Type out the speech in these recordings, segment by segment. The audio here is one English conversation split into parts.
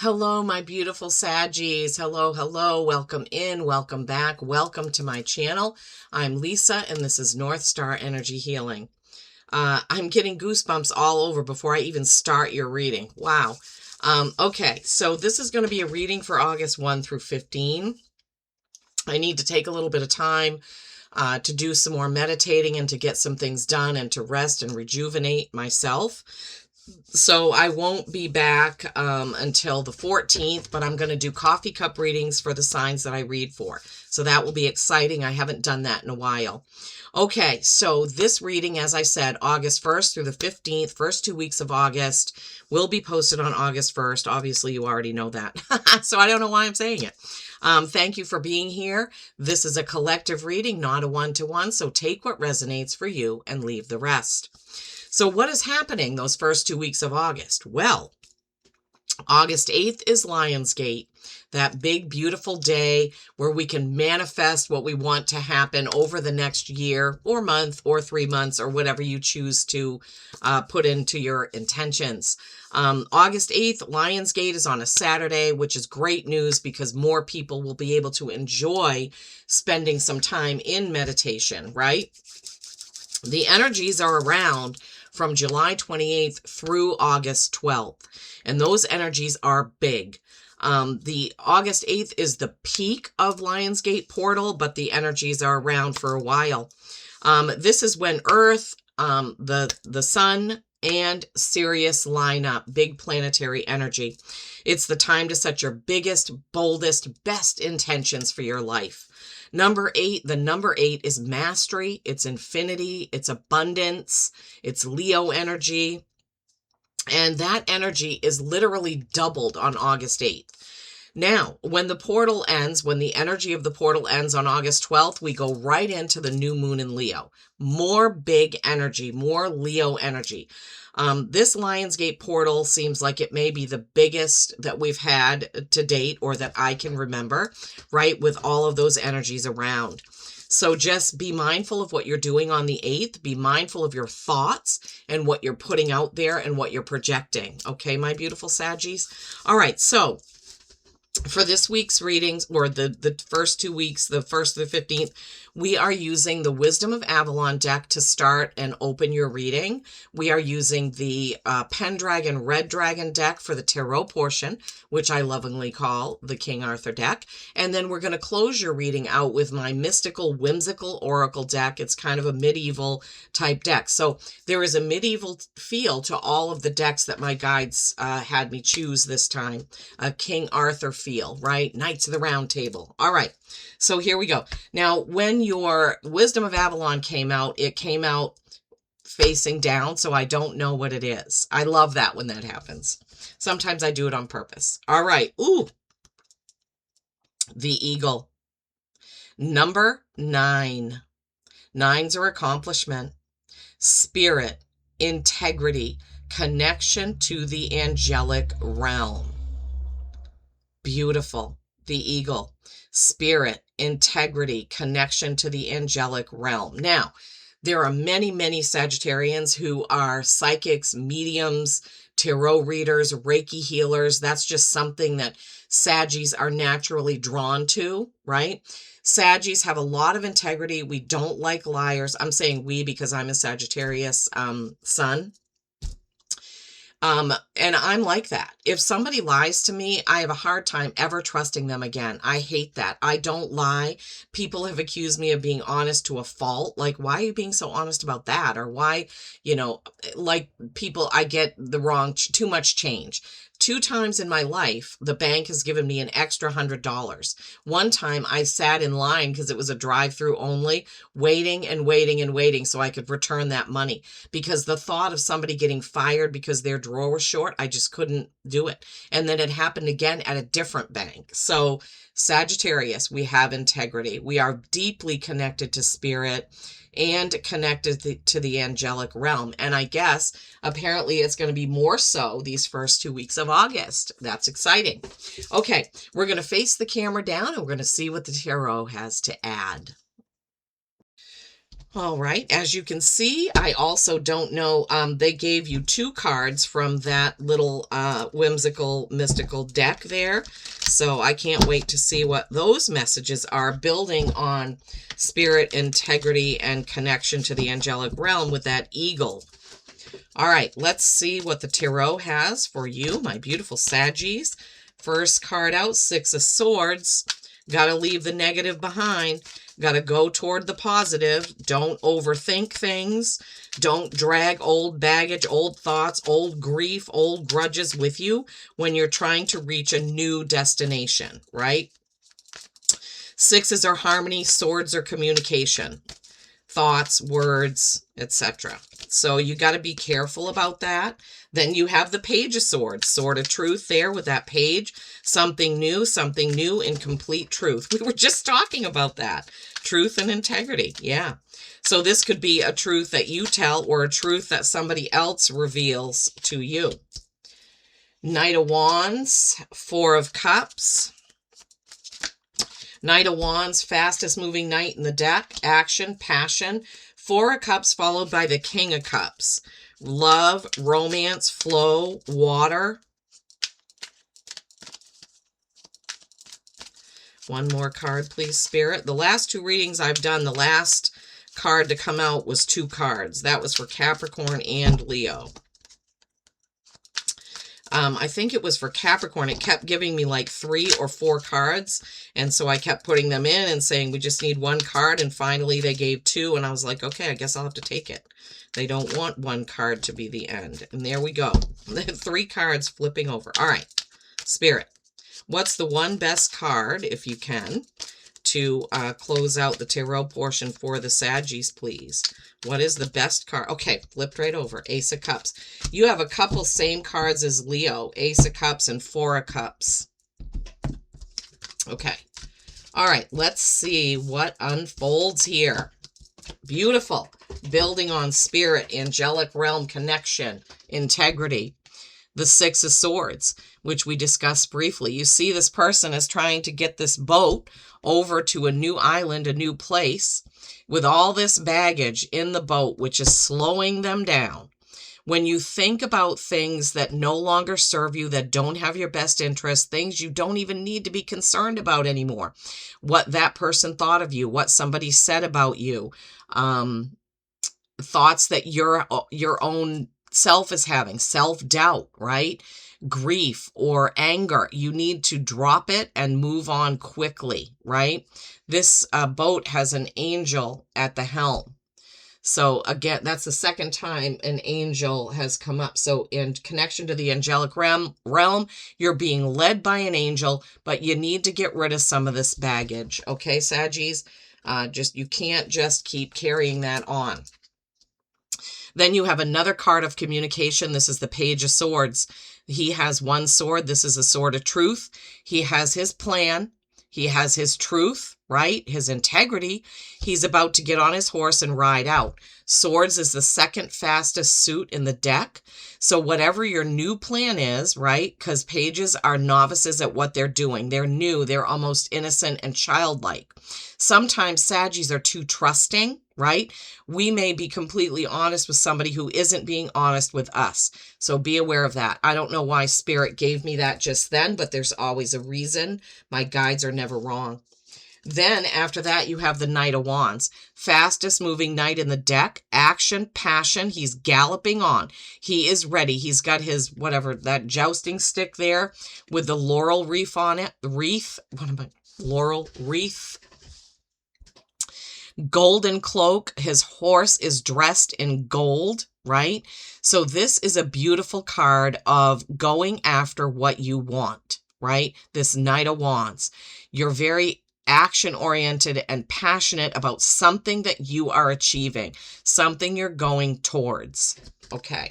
Hello, my beautiful Saggies. Hello, hello. Welcome in, welcome back. Welcome to my channel. I'm Lisa, and this is North Star Energy Healing. I'm getting goosebumps all over before I even start your reading. Wow. Okay, so this is going to be a reading for August 1 through 15. I need to take a little bit of time to do some more meditating and to get some things done and to rest and rejuvenate myself. So I won't be back until the 14th, but I'm going to do coffee cup readings for the signs that I read for. So that will be exciting. I haven't done that in a while. Okay, so this reading, as I said, August 1st through the 15th, first 2 weeks of August, will be posted on August 1st. Obviously, you already know that. So I don't know why I'm saying it. Thank you for being here. This is a collective reading, not a one-to-one. So take what resonates for you and leave the rest. So what is happening those first 2 weeks of August? Well, August 8th is Lionsgate, that big, beautiful day where we can manifest what we want to happen over the next year or month or 3 months or whatever you choose to put into your intentions. August 8th, Lionsgate is on a Saturday, which is great news because more people will be able to enjoy spending some time in meditation, right? The energies are around from July 28th through August 12th. And those energies are big. The August 8th is the peak of Lionsgate portal, but the energies are around for a while. This is when Earth, the Sun, and Sirius line up, big planetary energy. It's the time to set your biggest, boldest, best intentions for your life. Number 8, the number 8 is mastery, it's infinity, it's abundance, it's Leo energy. And that energy is literally doubled on August 8th. Now, when the portal ends, when the energy of the portal ends on August 12th, we go right into the new moon in Leo. More big energy, more Leo energy. This Lionsgate portal seems like it may be the biggest that we've had to date or that I can remember, right? With all of those energies around. So just be mindful of what you're doing on the 8th. Be mindful of your thoughts and what you're putting out there and what you're projecting. Okay, my beautiful Saggies? All right, so for this week's readings, or the first 2 weeks, the 1st to the 15th, we are using the Wisdom of Avalon deck to start and open your reading. We are using the Pendragon Red Dragon deck for the tarot portion, which I lovingly call the King Arthur deck. And then we're going to close your reading out with my Mystical Whimsical Oracle deck. It's kind of a medieval type deck. So there is a medieval feel to all of the decks that my guides had me choose this time. A King Arthur feel, right? Knights of the Round Table. All right. So here we go. Now, when your Wisdom of Avalon came out, it came out facing down, so I don't know what it is. I love that when that happens. Sometimes I do it on purpose. All right. Ooh. The Eagle. Number 9. 9s are accomplishment, spirit, integrity, connection to the angelic realm. Beautiful. The Eagle. Spirit, integrity, connection to the angelic realm. Now, there are many, many Sagittarians who are psychics, mediums, tarot readers, Reiki healers. That's just something that Saggies are naturally drawn to, right? Saggies have a lot of integrity. We don't like liars. I'm saying we because I'm a Sagittarius sun. And I'm like that. If somebody lies to me, I have a hard time ever trusting them again. I hate that. I don't lie. People have accused me of being honest to a fault. Like, why are you being so honest about that? Or why, like people, I get the wrong, too much change. 2 times in my life, the bank has given me an extra $100. One time I sat in line because it was a drive-through only, waiting and waiting and waiting so I could return that money. Because the thought of somebody getting fired because their drawer was short, I just couldn't do it. And then it happened again at a different bank. So Sagittarius, we have integrity. We are deeply connected to spirit and connected to the angelic realm. And I guess apparently it's going to be more so these first 2 weeks of August. That's exciting. Okay, we're going to face the camera down and we're going to see what the tarot has to add. All right, as you can see, I also don't know, they gave you 2 cards from that little whimsical, mystical deck there. So I can't wait to see what those messages are, building on spirit, integrity, and connection to the angelic realm with that eagle. All right, let's see what the tarot has for you, my beautiful Saggies. First card out, 6 of Swords. Got to leave the negative behind. Got to go toward the positive. Don't overthink things. Don't drag old baggage, old thoughts, old grief, old grudges with you when you're trying to reach a new destination, right? 6s are harmony, swords are communication, thoughts, words, etc. So you got to be careful about that. Then you have the Page of Swords, Sword of Truth there with that page. Something new in complete truth. We were just talking about that. Truth and integrity. Yeah. So this could be a truth that you tell or a truth that somebody else reveals to you. Knight of Wands, 4 of Cups. Knight of Wands, fastest moving knight in the deck. Action, passion. 4 of Cups followed by the King of Cups. Love, romance, flow, water. One more card, please, Spirit. The last 2 readings I've done, the last card to come out was 2 cards. That was for Capricorn and Leo. I think it was for Capricorn. It kept giving me like 3 or 4 cards. And so I kept putting them in and saying, we just need 1 card. And finally they gave 2. And I was like, okay, I guess I'll have to take it. They don't want 1 card to be the end. And there we go. 3 cards flipping over. All right, Spirit. What's the one best card, if you can, to close out the tarot portion for the Saggies, please? What is the best card? Okay, flipped right over. Ace of Cups. You have a couple same cards as Leo. Ace of Cups and 4 of Cups. Okay. All right, let's see what unfolds here. Beautiful. Building on spirit, angelic realm connection, integrity. The 6 of Swords, which we discussed briefly. You see this person is trying to get this boat over to a new island, a new place, with all this baggage in the boat, which is slowing them down. When you think about things that no longer serve you, that don't have your best interest, things you don't even need to be concerned about anymore, what that person thought of you, what somebody said about you, thoughts that your own self is having, self-doubt, right? Grief or anger, you need to drop it and move on quickly, right? This boat has an angel at the helm. So again, that's the 2nd time an angel has come up. So in connection to the angelic realm, you're being led by an angel, but you need to get rid of some of this baggage. Okay, Saggies? You can't just keep carrying that on. Then you have another card of communication. This is the Page of Swords. He has 1 sword. This is a sword of truth. He has his plan. He has his truth, right? His integrity. He's about to get on his horse and ride out. Swords is the 2nd fastest suit in the deck. So whatever your new plan is, right? Because pages are novices at what they're doing. They're new. They're almost innocent and childlike. Sometimes Saggies are too trusting, right? We may be completely honest with somebody who isn't being honest with us. So be aware of that. I don't know why Spirit gave me that just then, but there's always a reason. My guides are never wrong. Then after that, you have the Knight of Wands. Fastest moving knight in the deck. Action, passion. He's galloping on. He is ready. He's got his, whatever, that jousting stick there with the laurel wreath on it. Laurel wreath. Golden cloak. His horse is dressed in gold, right? So this is a beautiful card of going after what you want, right? This Knight of Wands. You're very action-oriented and passionate about something that you are achieving, something you're going towards. Okay.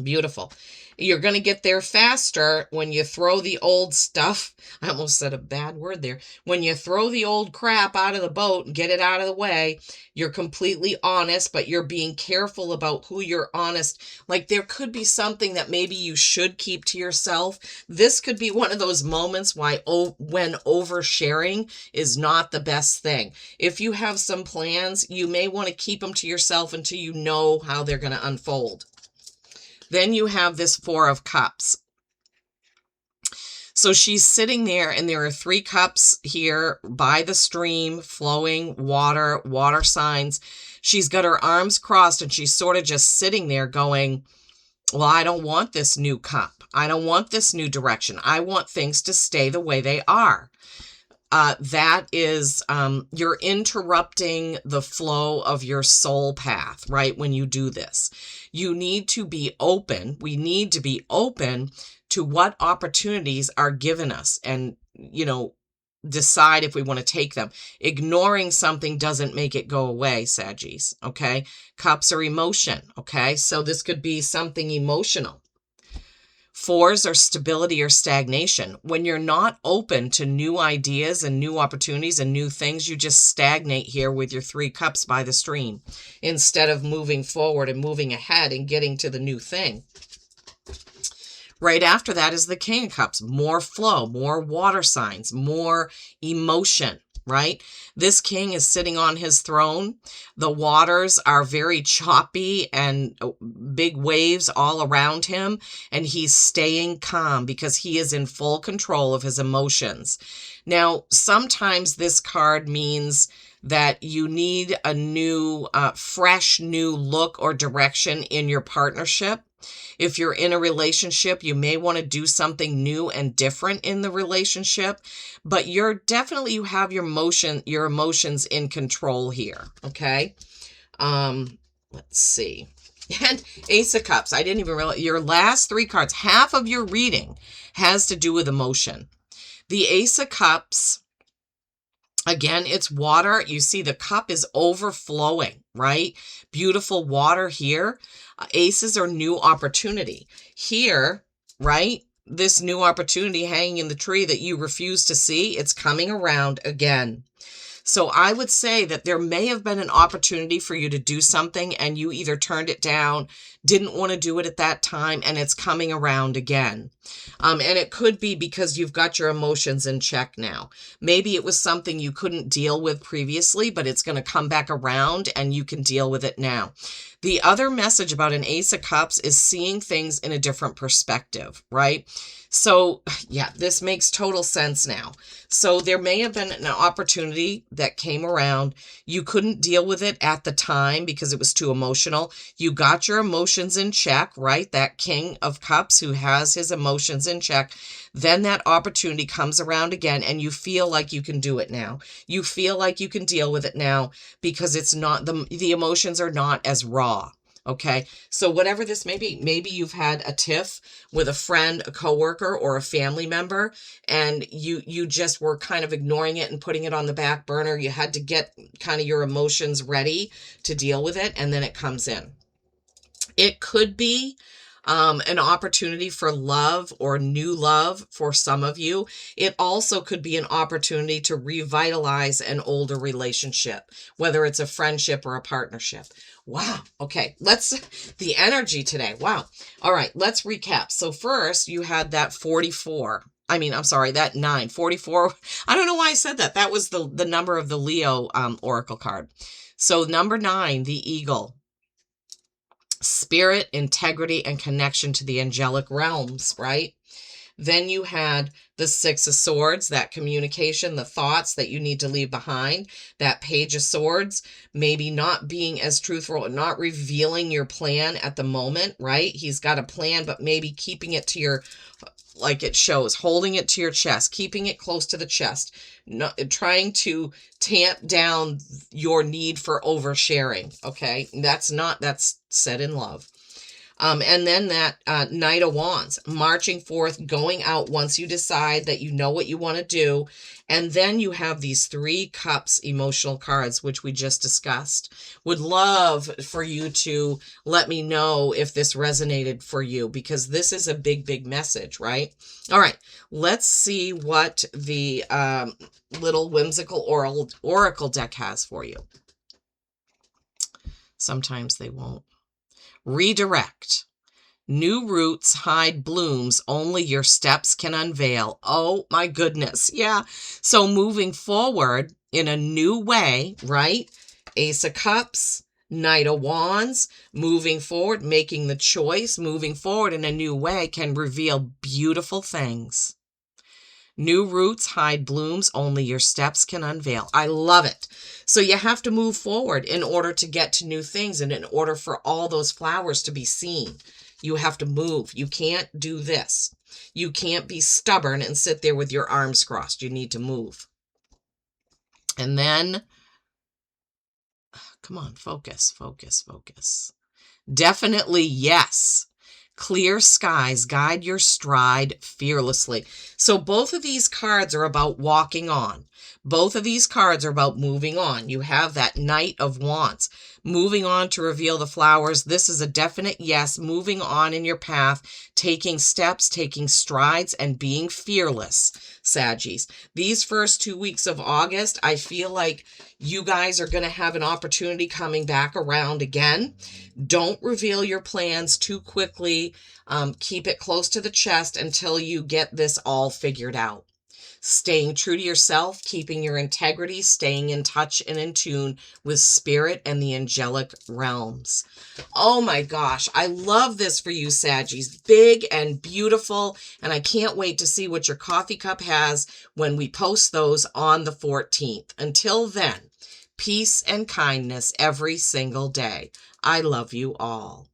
Beautiful. You're going to get there faster when you throw the old stuff. I almost said a bad word there. When you throw the old crap out of the boat and get it out of the way, you're completely honest, but you're being careful about who you're honest. Like there could be something that maybe you should keep to yourself. This could be one of those moments when oversharing is not the best thing. If you have some plans, you may want to keep them to yourself until you know how they're going to unfold. Then you have this Four of Cups. So she's sitting there and there are 3 cups here by the stream, flowing water signs. She's got her arms crossed and she's sort of just sitting there going, well, I don't want this new cup. I don't want this new direction. I want things to stay the way they are. That is, you're interrupting the flow of your soul path, right? When you do this, you need to be open. We need to be open to what opportunities are given us and, decide if we want to take them. Ignoring something doesn't make it go away, Saggies, okay? Cups are emotion, okay? So this could be something emotional. 4s are stability or stagnation. When you're not open to new ideas and new opportunities and new things, you just stagnate here with your 3 cups by the stream instead of moving forward and moving ahead and getting to the new thing. Right after that is the King of Cups. More flow, more water signs, more emotion, right? This king is sitting on his throne. The waters are very choppy and big waves all around him. And he's staying calm because he is in full control of his emotions. Now, sometimes this card means that you need a new, fresh new look or direction in your partnership. If you're in a relationship, you may want to do something new and different in the relationship, but you have your emotions in control here. Okay. Let's see. And Ace of Cups. I didn't even realize your last 3 cards, half of your reading has to do with emotion. The Ace of Cups, again, it's water. You see the cup is overflowing, right? Beautiful water here. Aces are new opportunity. Here, right? This new opportunity hanging in the tree that you refuse to see, it's coming around again. So I would say that there may have been an opportunity for you to do something and you either turned it down, didn't want to do it at that time, and it's coming around again. And it could be because you've got your emotions in check now. Maybe it was something you couldn't deal with previously, but it's going to come back around and you can deal with it now. The other message about an Ace of Cups is seeing things in a different perspective, right? So yeah, this makes total sense now. So there may have been an opportunity that came around. You couldn't deal with it at the time because it was too emotional. You got your emotions in check, right? That King of Cups who has his emotions in check. Then that opportunity comes around again and you feel like you can do it now. You feel like you can deal with it now because it's not, the emotions are not as raw. Okay, so whatever this may be, maybe you've had a tiff with a friend, a coworker, or a family member, and you just were kind of ignoring it and putting it on the back burner. You had to get kind of your emotions ready to deal with it, and then it comes in. It could be an opportunity for love or new love for some of you. It also could be an opportunity to revitalize an older relationship, whether it's a friendship or a partnership. Wow. Okay. The energy today. Wow. All right. Let's recap. So first you had that 44. That 9, 44. I don't know why I said that. That was the number of the Leo Oracle card. So number 9, the Eagle. Spirit, integrity, and connection to the angelic realms, right? Then you had the 6 of Swords, that communication, the thoughts that you need to leave behind. That Page of Swords, maybe not being as truthful, not revealing your plan at the moment, right? He's got a plan, but maybe keeping it to your, like it shows, holding it to your chest, keeping it close to the chest, not trying to tamp down your need for oversharing. Okay. That's said in love. And then that Knight of Wands, marching forth, going out once you decide that you know what you want to do. And then you have these 3 cups emotional cards, which we just discussed. Would love for you to let me know if this resonated for you, because this is a big, big message, right? All right, let's see what the little whimsical oracle deck has for you. Sometimes they won't. Redirect. New roots hide blooms only your steps can unveil. Oh my goodness. Yeah. So moving forward in a new way, right? Ace of Cups, Knight of Wands, moving forward, making the choice, moving forward in a new way can reveal beautiful things. New roots hide blooms only your steps can unveil. I love it. So you have to move forward in order to get to new things, and in order for all those flowers to be seen. You have to move. You can't do this. You can't be stubborn and sit there with your arms crossed. You need to move. And then, come on, focus, focus, focus. Definitely yes. Clear skies guide your stride fearlessly. So both of these cards are about walking on. Both of these cards are about moving on. You have that Knight of Wands, moving on to reveal the flowers. This is a definite yes, moving on in your path, taking steps, taking strides, and being fearless, Saggies. These first 2 weeks of August, I feel like you guys are going to have an opportunity coming back around again. Don't reveal your plans too quickly. Keep it close to the chest until you get this all figured out. Staying true to yourself, keeping your integrity, staying in touch and in tune with spirit and the angelic realms. Oh my gosh, I love this for you, Saggies. Big and beautiful, and I can't wait to see what your coffee cup has when we post those on the 14th. Until then, peace and kindness every single day. I love you all.